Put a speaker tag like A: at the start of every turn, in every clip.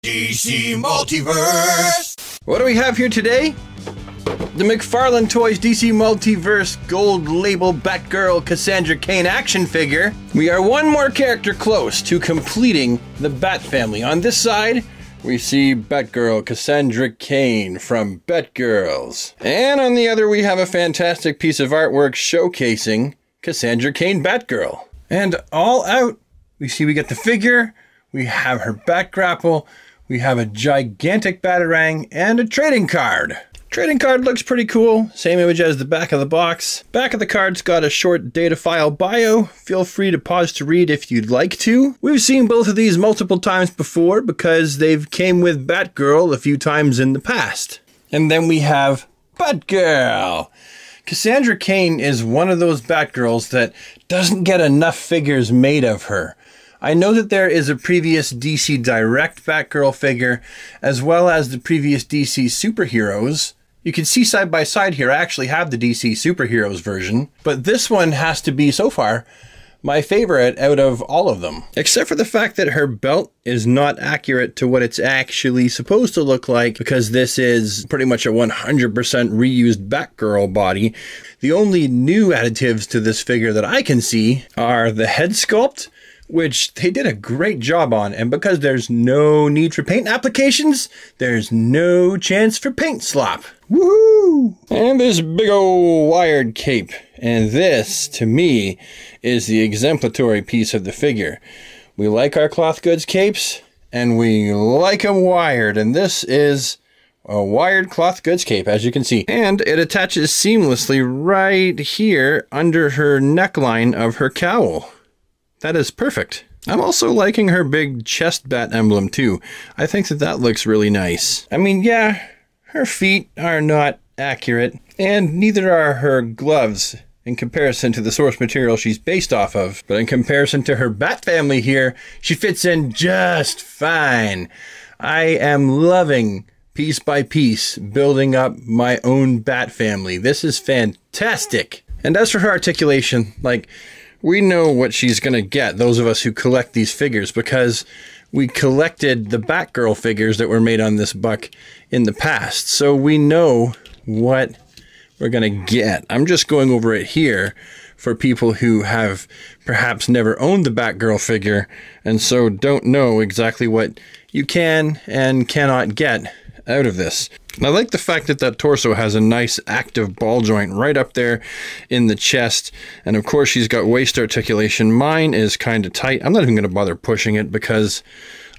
A: DC Multiverse!
B: What do we have here today? The McFarlane Toys DC Multiverse Gold Label Batgirl Cassandra Cain action figure. We are one more character close to completing the Bat family. On this side, we see Batgirl Cassandra Cain from Batgirls. And on the other, we have a fantastic piece of artwork showcasing Cassandra Cain Batgirl. And all out, we get the figure, we have her bat grapple, we have a gigantic Batarang, and a trading card. Trading card looks pretty cool. Same image as the back of the box. Back of the card's got a short data file bio. Feel free to pause to read if you'd like to. We've seen both of these multiple times before because they've came with Batgirl a few times in the past. And then we have Batgirl. Cassandra Cain is one of those Batgirls that doesn't get enough figures made of her. I know that there is a previous DC Direct Batgirl figure, as well as the previous DC Superheroes. You can see side by side here, I actually have the DC Superheroes version, but this one has to be, so far, my favorite out of all of them. Except for the fact that her belt is not accurate to what it's actually supposed to look like, because this is pretty much a 100% reused Batgirl body. The only new additives to this figure that I can see are the head sculpt, which they did a great job on, and because there's no need for paint applications, there's no chance for paint slop. Woohoo! And this big old wired cape, and this, to me, is the exemplary piece of the figure. We like our cloth goods capes, and we like them wired, and this is a wired cloth goods cape, as you can see. And it attaches seamlessly right here under her neckline of her cowl. That is perfect. I'm also liking her big chest bat emblem too. I think that looks really nice. I mean, yeah, her feet are not accurate, and neither are her gloves in comparison to the source material she's based off of. But in comparison to her Bat family here, she fits in just fine. I am loving, piece by piece, building up my own Bat family. This is fantastic. And as for her articulation, we know what she's going to get, those of us who collect these figures, because we collected the Batgirl figures that were made on this buck in the past. So we know what we're going to get. I'm just going over it here for people who have perhaps never owned the Batgirl figure and so don't know exactly what you can and cannot get out of this. I like the fact that torso has a nice active ball joint right up there in the chest, and of course she's got waist articulation. Mine is kind of tight. I'm not even going to bother pushing it because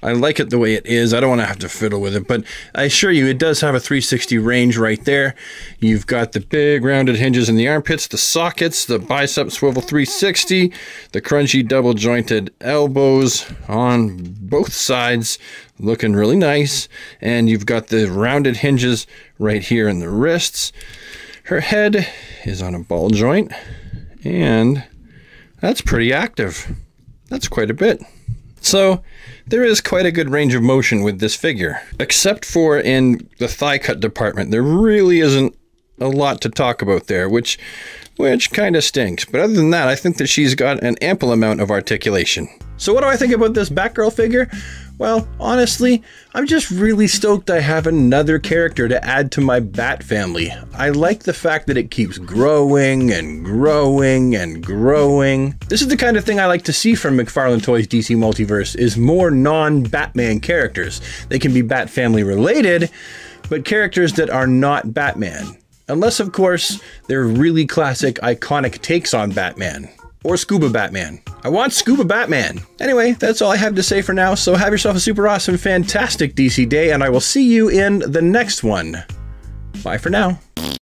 B: I like it the way it is. I don't want to have to fiddle with it, but I assure you it does have a 360 range right there. You've got the big rounded hinges in the armpits, the sockets, the bicep swivel 360, the crunchy double jointed elbows on both sides, looking really nice, and you've got the rounded hinges right here in the wrists. Her head is on a ball joint, and that's pretty active. That's quite a bit. So there is quite a good range of motion with this figure, except for in the thigh cut department. There really isn't a lot to talk about there, which kind of stinks. But other than that, I think that she's got an ample amount of articulation. So what do I think about this Batgirl figure? Well, honestly, I'm just really stoked I have another character to add to my Bat family. I like the fact that it keeps growing and growing and growing. This is the kind of thing I like to see from McFarlane Toys DC Multiverse, is more non-Batman characters. They can be Bat family related, but characters that are not Batman. Unless, of course, they're really classic, iconic takes on Batman. Or Scuba Batman. I want Scuba Batman. Anyway, that's all I have to say for now, so have yourself a super awesome, fantastic DC day, and I will see you in the next one. Bye for now.